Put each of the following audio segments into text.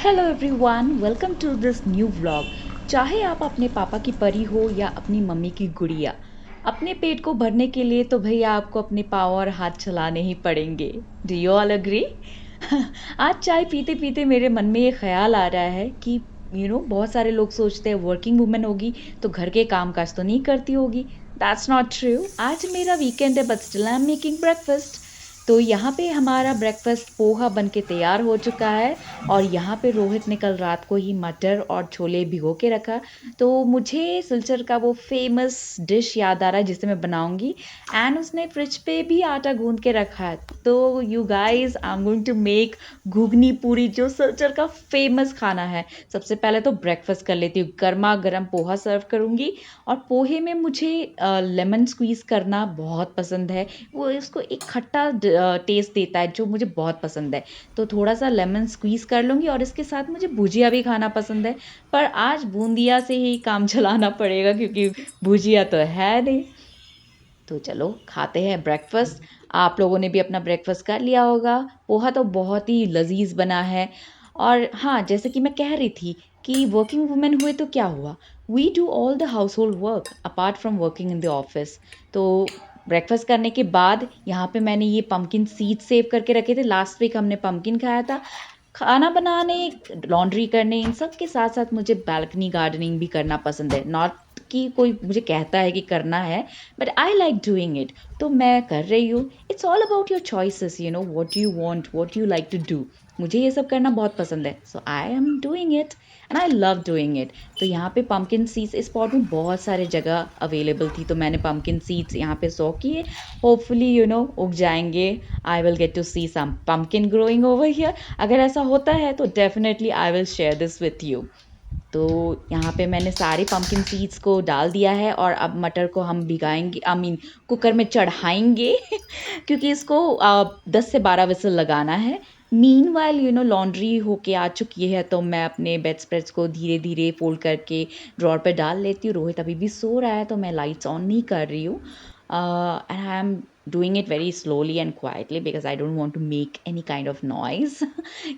Hello everyone, welcome to this new vlog. चाहे आप अपने पापा की परी हो या अपनी मम्मी की गुड़िया, अपने पेट को भरने के लिए तो भैया आपको अपने पाँव और हाथ चलाने ही पड़ेंगे। Do you all agree? आज चाय पीते पीते मेरे मन में ये ख्याल आ रहा है कि बहुत सारे लोग सोचते हैं वर्किंग वुमन होगी तो घर के काम काज तो नहीं करती होगी। That's not true. आज मेरा वीकेंड है but still I am making breakfast. तो यहाँ पे हमारा ब्रेकफास्ट पोहा बन के तैयार हो चुका है। और यहाँ पे रोहित ने कल रात को ही मटर और छोले भिगो के रखा। तो मुझे सिलचर का वो फेमस डिश याद आ रहा है जिसे मैं बनाऊंगी। एंड उसने फ्रिज पे भी आटा गूंद के रखा है। तो you guys, I am going to make ghugni puri, जो सिलचर का फेमस खाना है। सबसे पहले तो ब्रेकफास्ट कर लेती हूँ, गर्मा गर्म पोहा सर्व करूँगी। और पोहे में मुझे लेमन स्क्वीज़ करना बहुत पसंद है। वो इसको एक खट्टा टेस्ट देता है जो मुझे बहुत पसंद है। तो थोड़ा सा लेमन स्क्वीज़ कर लूँगी और इसके साथ मुझे भुजिया भी खाना पसंद है। पर आज बूंदिया से ही काम चलाना पड़ेगा क्योंकि भुजिया तो है नहीं। तो चलो खाते हैं ब्रेकफास्ट। आप लोगों ने भी अपना ब्रेकफास्ट कर लिया होगा। पोहा तो बहुत ही लजीज बना है। और हाँ, जैसे कि मैं कह रही थी कि वर्किंग वुमेन हुए तो क्या हुआ, we do all the household work apart from working in the office. तो ब्रेकफास्ट करने के बाद यहाँ पे मैंने ये पम्पकिन सीड सेव करके रखे थे। लास्ट वीक हमने पम्पकिन खाया था। खाना बनाने, लॉन्ड्री करने, इन सब के साथ साथ मुझे बालकनी गार्डनिंग भी करना पसंद है। नॉट कि कोई मुझे कहता है कि करना है, but I like doing it. तो मैं कर रही हूँ। It's all about your choices, what you want, what you like to do. मुझे ये सब करना बहुत पसंद है, so I am doing it and I love doing it. तो यहाँ पे पम्पकिन सीड्स, इस पॉट में बहुत सारे जगह अवेलेबल थी तो मैंने पम्पकिन सीड्स यहाँ पे सो किए। होपफुली उग जाएंगे। I will get to see some pumpkin growing over here. अगर ऐसा होता है तो definitely I will share this with you. तो यहाँ पे मैंने सारे पम्पकिन सीड्स को डाल दिया है और अब मटर को हम भिगाएंगे, आई मीन कुकर में चढ़ाएंगे क्योंकि इसको 10 से 12 विसल लगाना है। मीनवाइल लॉन्ड्री होके आ चुकी है तो मैं अपने बेड स्प्रेड्स को धीरे धीरे फोल्ड करके ड्रॉर पे डाल लेती हूँ। रोहित अभी भी सो रहा है तो मैं लाइट्स ऑन नहीं कर रही हूँ। And I am doing it very slowly and quietly because I don't want to make any kind of noise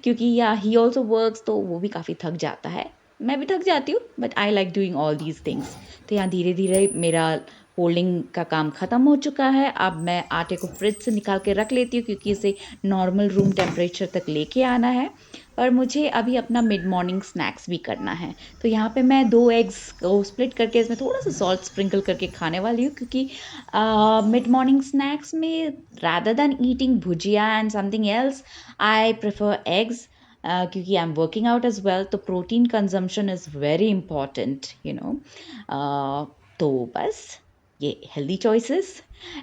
क्योंकि या ही ऑल्सो वर्क्स तो वो भी काफ़ी थक जाता है। मैं भी थक जाती हूँ but I like doing all these things. तो यहाँ धीरे धीरे मेरा फोल्डिंग का काम ख़त्म हो चुका है। अब मैं आटे को फ्रिज से निकाल के रख लेती हूँ क्योंकि इसे नॉर्मल रूम टेम्परेचर तक लेके आना है। पर मुझे अभी अपना मिड मॉर्निंग स्नैक्स भी करना है। तो यहाँ पे मैं 2 एग्स को स्प्लिट करके इसमें थोड़ा सा सॉल्ट स्प्रिंकल करके खाने वाली हूँ क्योंकि मिड मॉर्निंग स्नैक्स में rather than eating bhujia and something else, I prefer eggs. क्योंकि I am working out as well तो protein consumption is very important तो बस ये healthy choices,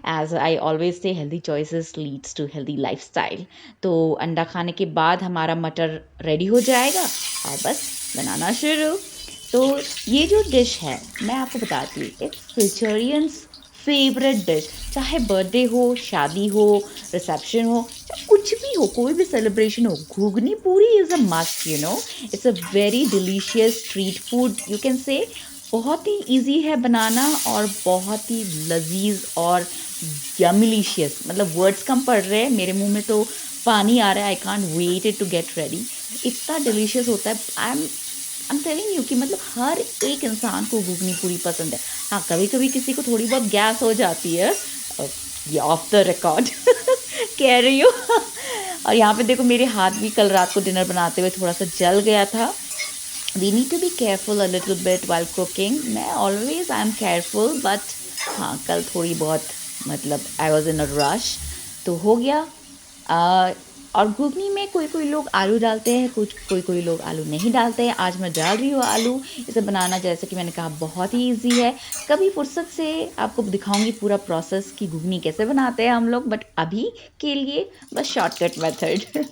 as I always say healthy choices leads to healthy lifestyle. तो अंडा खाने के बाद हमारा मटर रेडी हो जाएगा और बस बनाना शुरू। तो ये जो डिश है मैं आपको बताती हूँ, इट्स फिल्चरियंस फेवरेट डिश। चाहे बर्थडे हो, शादी हो, रिसेप्शन हो, या कुछ भी हो, कोई भी सेलिब्रेशन हो, घुगनी पूरी is a must. It's a very delicious street food you can say. बहुत ही इजी है बनाना और बहुत ही लजीज और यमिलिशियस। मतलब वर्ड्स कम पड़ रहे हैं, मेरे मुंह में तो पानी आ रहा है। I can't wait it to get ready. इतना डिलीशियस होता है। आई एम टेलिंग यू कि मतलब हर एक इंसान को घुगनी पूरी पसंद है। हाँ, कभी कभी किसी को थोड़ी बहुत गैस हो जाती है, ये ऑफ द रिकॉर्ड कह रही हूँ और यहाँ पे देखो मेरे हाथ भी कल रात को डिनर बनाते हुए थोड़ा सा जल गया था। We need to be careful a little bit while cooking. मैं always I am careful but हाँ, कल थोड़ी बहुत मतलब I was in a rush तो हो गया। आ, और घुगनी में कोई कोई लोग आलू डालते हैं, कुछ कोई कोई लोग आलू नहीं डालते हैं। आज मैं डाल रही हूँ आलू। इसे बनाना जैसे कि मैंने कहा बहुत ही इजी है। कभी फुर्सत से आपको दिखाऊंगी पूरा प्रोसेस कि घुगनी कैसे बनाते हैं हम लोग, बट अभी के लिए बस शॉर्टकट मेथड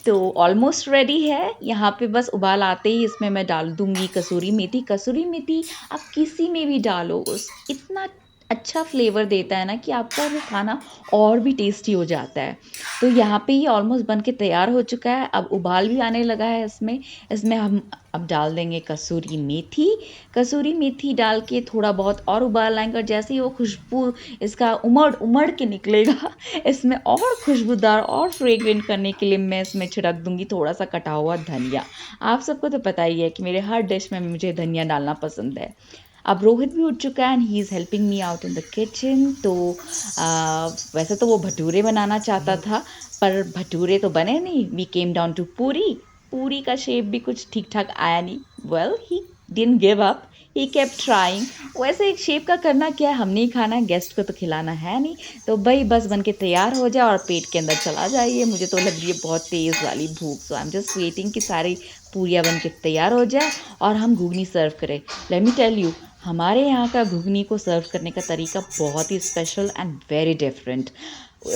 तो ऑलमोस्ट रेडी है। यहाँ पे बस उबाल आते ही इसमें मैं डाल दूंगी कसूरी मेथी। कसूरी मेथी आप किसी में भी डालो, उस इतना अच्छा फ्लेवर देता है ना कि आपका वो खाना और भी टेस्टी हो जाता है। तो यहाँ पे ये ऑलमोस्ट बन के तैयार हो चुका है, अब उबाल भी आने लगा है इसमें। इसमें हम अब डाल देंगे कसूरी मेथी डाल के थोड़ा बहुत और उबाल लाएँगे और जैसे ही वो खुशबू इसका उमड़ के निकलेगा इसमें और खुशबूदार और फ्रेग्रेंट करने के लिए मैं इसमें छिड़क दूँगी थोड़ा-सा कटा हुआ धनिया। आप सबको तो पता ही है कि मेरे हर डिश में मुझे धनिया डालना पसंद है। अब रोहित भी उठ चुका है and he is helping me out in the kitchen. तो वैसे तो वो भटूरे बनाना चाहता था, पर भटूरे तो बने नहीं। वी केम डाउन टू पूरी। पूरी का शेप भी कुछ ठीक-ठाक आया नहीं। Well he didn't give up, he kept trying. वैसे एक शेप का करना क्या है, हमने ही खाना है, गेस्ट को तो खिलाना है नहीं। तो भई बस बन के तैयार हो जाए और पेट के अंदर चला जाए ये। मुझे तो लग रही है बहुत तेज़ वाली भूख। सो आई एम जस्ट वेटिंग कि सारी पूरियाँ बन के तैयार हो जाए और हम घुगनी सर्व करें। लेट मी टेल यू, हमारे यहाँ का घुगनी को सर्व करने का तरीका बहुत ही स्पेशल एंड वेरी डिफरेंट।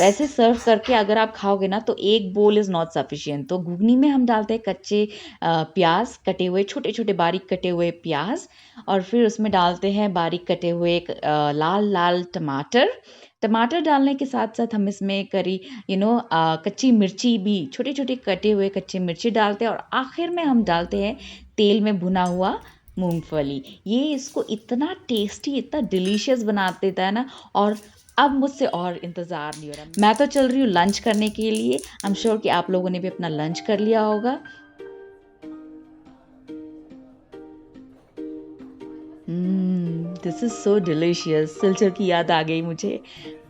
ऐसे सर्व करके अगर आप खाओगे ना तो एक बोल इज़ नॉट सफिशिएंट। तो घुगनी में हम डालते हैं कच्चे प्याज कटे हुए, छोटे छोटे बारीक कटे हुए प्याज, और फिर उसमें डालते हैं बारीक कटे हुए लाल लाल टमाटर। टमाटर डालने के साथ साथ हम इसमें कच्ची मिर्ची भी, छोटे छोटे कटे हुए कच्ची मिर्ची डालते हैं, और आखिर में हम डालते हैं तेल में भुना हुआ मूंगफली। ये इसको इतना टेस्टी, इतना डिलीशियस बना देता है ना। और अब मुझसे और इंतज़ार नहीं हो रहा, मैं तो चल रही हूँ लंच करने के लिए। आई एम श्योर कि आप लोगों ने भी अपना लंच कर लिया होगा। This is so delicious. Silchar की याद आ गई मुझे।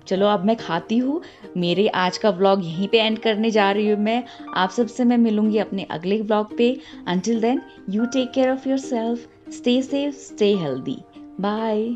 चलो अब मैं खाती हूँ। मेरे आज का व्लॉग यहीं पे एंड करने जा रही हूँ मैं। आप सबसे मैं मिलूँगी अपने अगले व्लॉग पे। Until then, you take care of yourself, stay safe, stay healthy. Bye.